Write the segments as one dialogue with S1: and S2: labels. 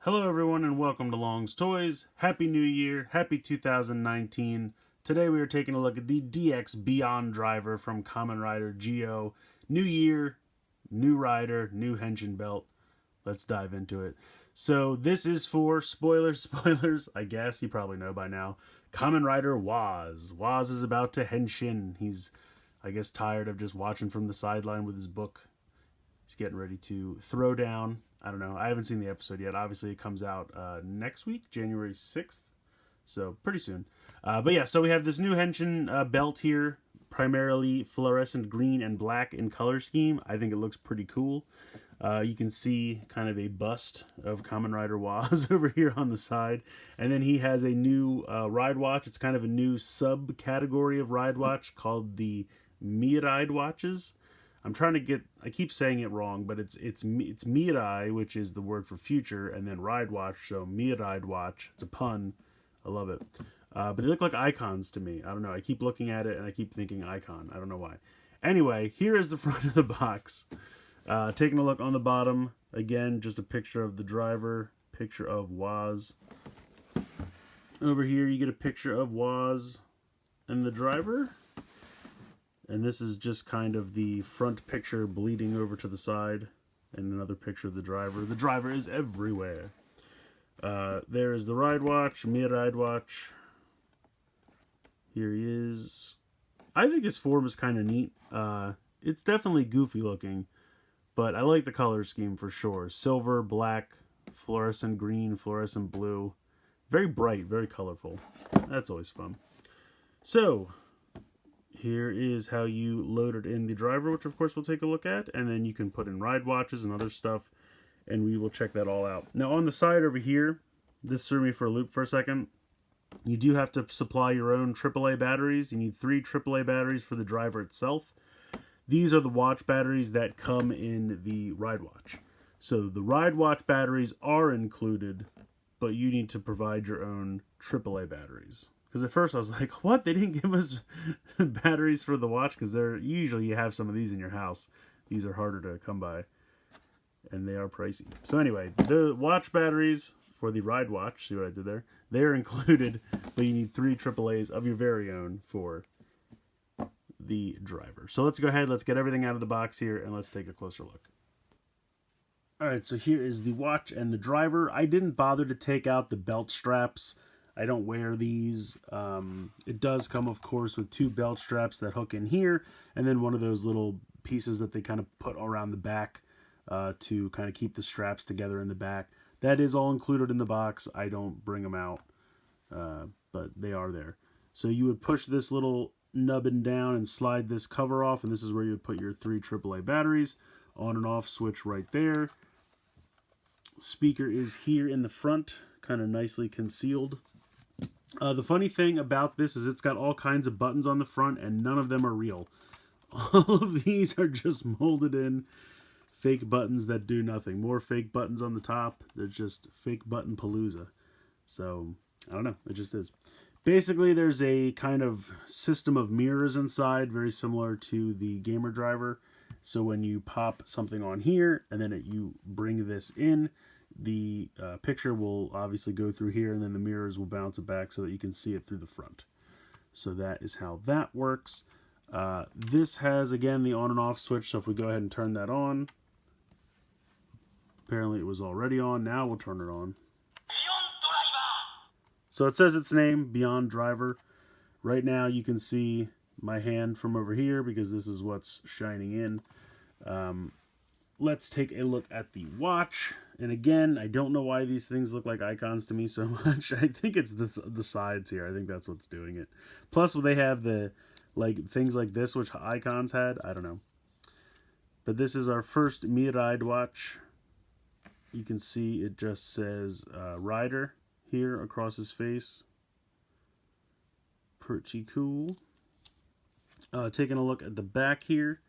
S1: Hello everyone and welcome to Long's Toys. Happy New Year, happy 2019. Today we are taking a look at the DX BeyonDriver from Kamen Rider Geo. New year, new rider, new henshin belt. Let's dive into it. So this is for, spoilers, I guess you probably know by now, Kamen Rider Waz. Waz is about to henshin. He's, I guess, tired of just watching from the sideline with his book. He's getting ready to throw down. I don't know. I haven't seen the episode yet. Obviously, it comes out next week, January 6th. So, pretty soon. But yeah, so we have this new henshin belt here. Primarily fluorescent green and black in color scheme. I think it looks pretty cool. You can see kind of a bust of Kamen Rider Waz over here on the side. And then he has a new ride watch. It's kind of a new subcategory of ride watch called the Mirai watches. I'm trying to get, I keep saying it wrong, but it's Mirai, which is the word for future, and then ride watch, so Mirai watch. It's a pun. I love it. But they look like icons to me. I don't know. I keep looking at it and I keep thinking icon. I don't know why. Anyway, here is the front of the box. Taking a look on the bottom. Again, just a picture of the driver, picture of Waz. Over here, you get a picture of Waz and the driver. And this is just kind of the front picture bleeding over to the side. And another picture of the driver. The driver is everywhere. There is the ride watch, Mirai watch. Here he is. I think his form is kind of neat. It's definitely goofy looking. But I like the color scheme for sure. Silver, black, fluorescent green, fluorescent blue. Very bright, very colorful. That's always fun. So, here is how you loaded in the driver, which of course we'll take a look at. And then you can put in ride watches and other stuff. And we will check that all out. Now on the side over here, this threw me for a loop for a second. You do have to supply your own AAA batteries. You need 3 AAA batteries for the driver itself. These are the watch batteries that come in the ride watch. So the ride watch batteries are included, but you need to provide your own AAA batteries. Because at first I was like, what? They didn't give us batteries for the watch? Because usually you have some of these in your house. These are harder to come by. And they are pricey. So anyway, the watch batteries for the ride watch, see what I did there? They're included, but you need 3 AAAs of your very own for the driver. So let's go ahead, let's get everything out of the box here, and let's take a closer look. Alright, so here is the watch and the driver. I didn't bother to take out the belt straps. I don't wear these. It does come, of course, with 2 belt straps that hook in here, and then one of those little pieces that they kind of put around the back to kind of keep the straps together in the back. That is all included in the box. I don't bring them out, but they are there. So you would push this little nubbin down and slide this cover off, and this is where you would put your 3 AAA batteries. On and off switch right there. Speaker is here in the front, kind of nicely concealed. The funny thing about this is it's got all kinds of buttons on the front, and none of them are real. All of these are just molded in fake buttons that do nothing. More fake buttons on the top. They're just fake button palooza. So, I don't know. It just is. Basically, there's a kind of system of mirrors inside, very similar to the gamer driver. So when you pop something on here, and then you bring this in, the picture will obviously go through here, and then the mirrors will bounce it back so that you can see it through the front. So that is how that works. This has, again, the on and off switch, so if we go ahead and turn that on, apparently it was already on. Now we'll turn it on. So it says its name, BeyonDriver. Right now you can see my hand from over here because this is what's shining in. Let's take a look at the watch. And again, I don't know why these things look like icons to me so much. I think it's the sides here. I think that's what's doing it. Plus they have the things like this, which icons had. I don't know. But this is our first Mirai watch. You can see it just says Rider here across his face. Pretty cool. Taking a look at the back here.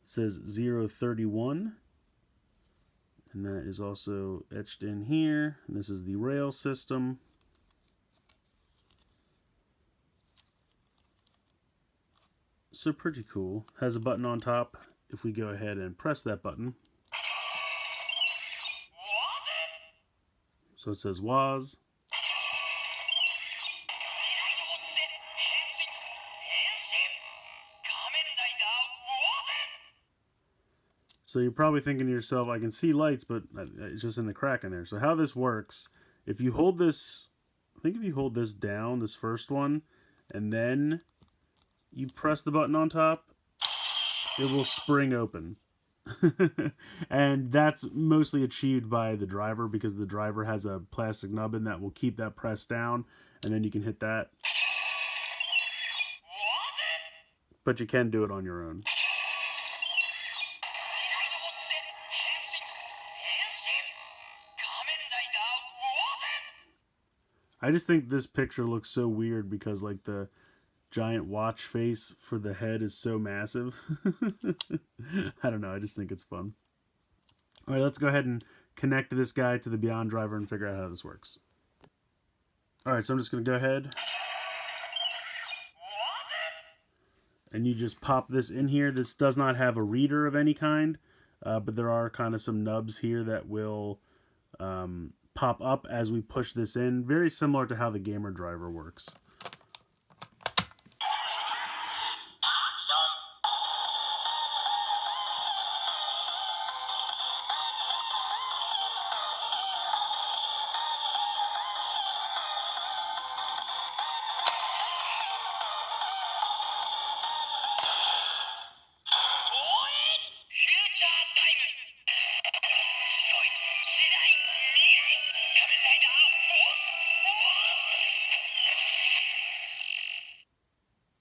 S1: It says 031. And that is also etched in here. And this is the rail system. So pretty cool. Has a button on top. If we go ahead and press that button, So it says WAS. So you're probably thinking to yourself, I can see lights, but it's just in the crack in there. So how this works, if you hold this, I think if you hold this down, this first one, and then you press the button on top, it will spring open. And that's mostly achieved by the driver, because the driver has a plastic nubbin that will keep that pressed down, and then you can hit that. But you can do it on your own. I just think this picture looks so weird because like the giant watch face for the head is so massive. I don't know, I just think it's fun. Alright, let's go ahead and connect this guy to the BeyondDriver and figure out how this works. Alright, so I'm just going to go ahead and you just pop this in here. This does not have a reader of any kind, but there are kind of some nubs here that will pop up as we push this in. Very similar to how the gamer driver works.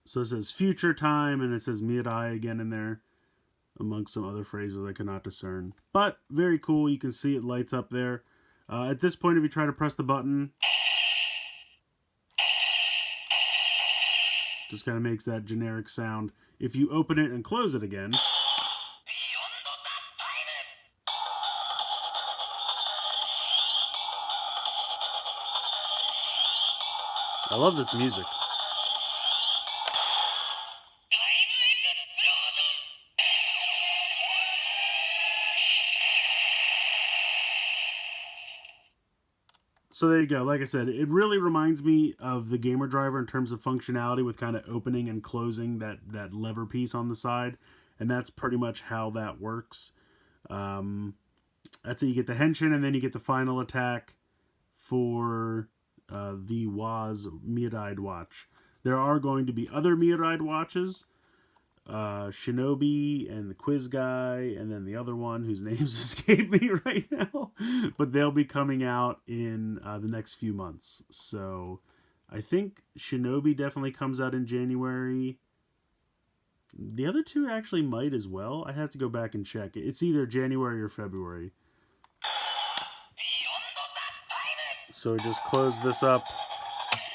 S1: So it says future time, and it says Mirai again in there, amongst some other phrases I cannot discern. But very cool, you can see it lights up there. At this point, if you try to press the button, just kind of makes that generic sound. If you open it and close it again, I love this music. So there you go. Like I said, it really reminds me of the gamer driver in terms of functionality, with kind of opening and closing that lever piece on the side. And that's pretty much how that works. That's it. You get the henshin, and then you get the final attack for the WAS Mirai watch. There are going to be other Mirai watches. Shinobi and the quiz guy, and then the other one whose names escape me right now, but they'll be coming out in the next few months. So I think Shinobi definitely comes out in January. The other two actually might as well. I have to go back and check. It's either January or February. So we just close this up,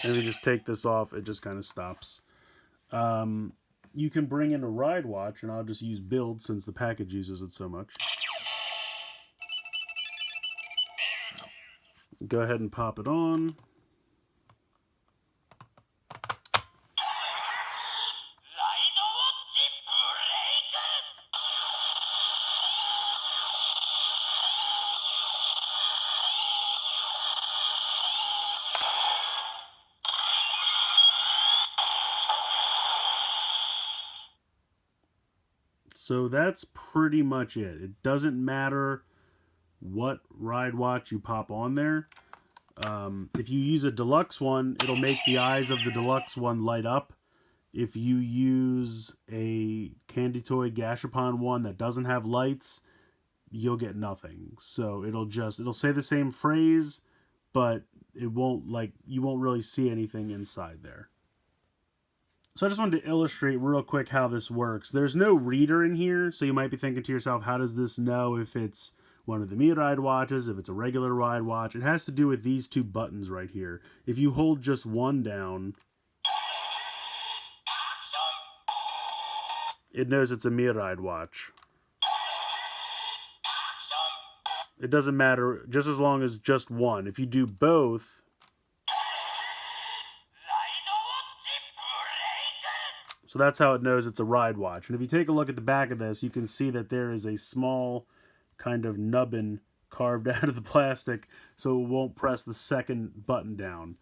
S1: and we just take this off. It just kind of stops. You can bring in a ride watch, and I'll just use build since the package uses it so much. Go ahead and pop it on. So that's pretty much it. It doesn't matter what ride watch you pop on there. If you use a deluxe one, it'll make the eyes of the deluxe one light up. If you use a Candy Toy Gashapon one that doesn't have lights, you'll get nothing. So it'll say the same phrase, but it won't, like, you won't really see anything inside there. So I just wanted to illustrate real quick how this works. There's no reader in here, so you might be thinking to yourself, how does this know if it's one of the Mirai watches, if it's a regular ride watch? It has to do with these two buttons right here. If you hold just one down, it knows it's a Mirai watch. It doesn't matter, just as long as just one. If you do both, so that's how it knows it's a ride watch. And if you take a look at the back of this, you can see that there is a small kind of nubbin carved out of the plastic so it won't press the second button down.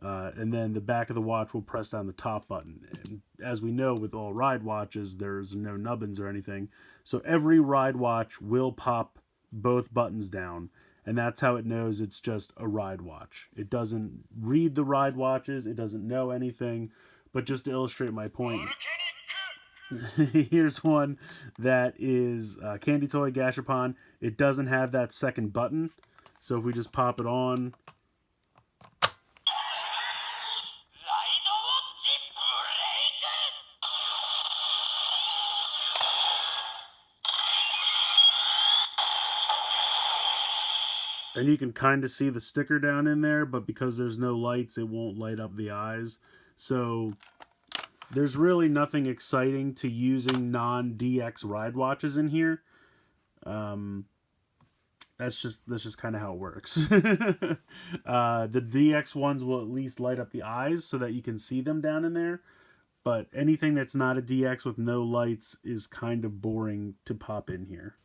S1: And then the back of the watch will press down the top button. And as we know, with all ride watches, there's no nubbins or anything. So every ride watch will pop both buttons down. And that's how it knows it's just a ride watch. It doesn't read the ride watches. It doesn't know anything. But just to illustrate my point, here's one that is Candy Toy Gashapon. It doesn't have that second button. So if we just pop it on, and you can kind of see the sticker down in there, but because there's no lights, it won't light up the eyes. So there's really nothing exciting to using non-DX ride watches in here. That's just kind of how it works. The DX ones will at least light up the eyes so that you can see them down in there. But anything that's not a DX with no lights is kind of boring to pop in here.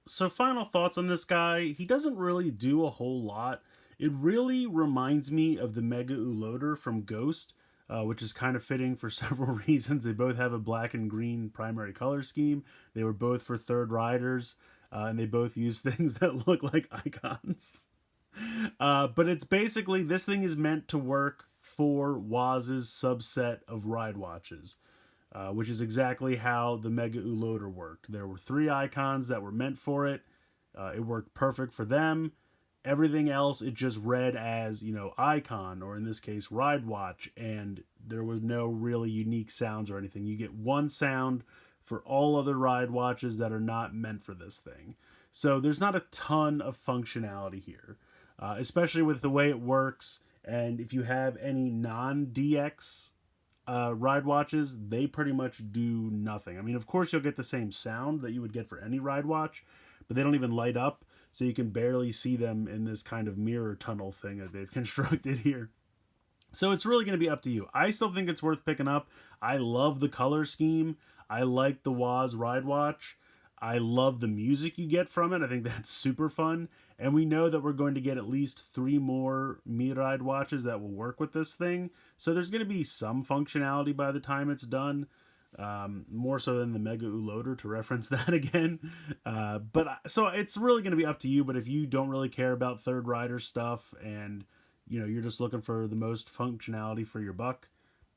S1: So final thoughts on this guy. He doesn't really do a whole lot. It really reminds me of the Mega Uloader from Ghost, which is kind of fitting for several reasons. They both have a black and green primary color scheme. They were both for third riders, and they both use things that look like icons. But it's basically, this thing is meant to work for Woz's subset of ride watches. Which is exactly how the Mega Uloader worked. There were 3 icons that were meant for it. It worked perfect for them. Everything else, it just read as, icon, or in this case, ride watch, and there was no really unique sounds or anything. You get one sound for all other ride watches that are not meant for this thing. So there's not a ton of functionality here, especially with the way it works. And if you have any non-DX ride watches, they pretty much do nothing. I mean, of course, you'll get the same sound that you would get for any ride watch, but they don't even light up, so you can barely see them in this kind of mirror tunnel thing that they've constructed here. So it's really going to be up to you. I still think it's worth picking up. I love the color scheme. I like the Woz ride watch. I love the music you get from it. I think that's super fun. And we know that we're going to get at least 3 more Mi-Ride watches that will work with this thing. So there's going to be some functionality by the time it's done. More so than the Mega Uloader, to reference that again. So it's really going to be up to you. But if you don't really care about third rider stuff and you're just looking for the most functionality for your buck,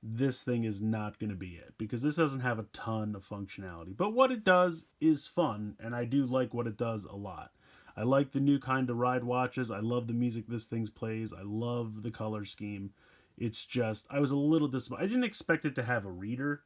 S1: this thing is not going to be it, because this doesn't have a ton of functionality. But what it does is fun, and I do like what it does a lot. I like the new kind of ride watches. I love the music this thing plays. I love the color scheme. It's just, I was a little disappointed. I didn't expect it to have a reader,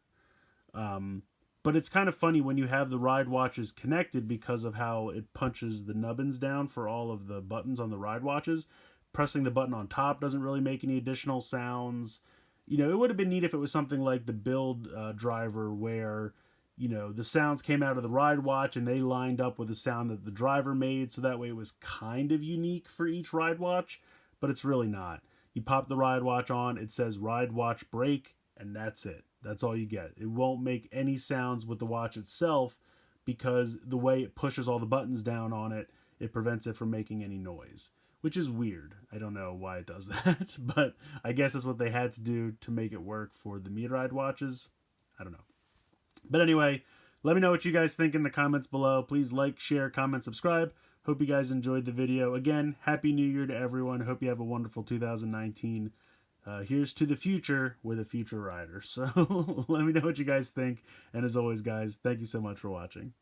S1: but it's kind of funny when you have the ride watches connected because of how it punches the nubbins down for all of the buttons on the ride watches. Pressing the button on top doesn't really make any additional sounds. It would have been neat if it was something like the BeyonDriver where, the sounds came out of the ride watch and they lined up with the sound that the driver made, so that way it was kind of unique for each ride watch, but it's really not. You pop the ride watch on, it says ride watch break, and that's it. That's all you get. It won't make any sounds with the watch itself because the way it pushes all the buttons down on it, it prevents it from making any noise. Which is weird. I don't know why it does that, but I guess that's what they had to do to make it work for the Mi-Ride watches. I don't know. But anyway, let me know what you guys think in the comments below. Please like, share, comment, subscribe. Hope you guys enjoyed the video. Again, Happy New Year to everyone. Hope you have a wonderful 2019. Here's to the future with a future rider. So let me know what you guys think. And as always, guys, thank you so much for watching.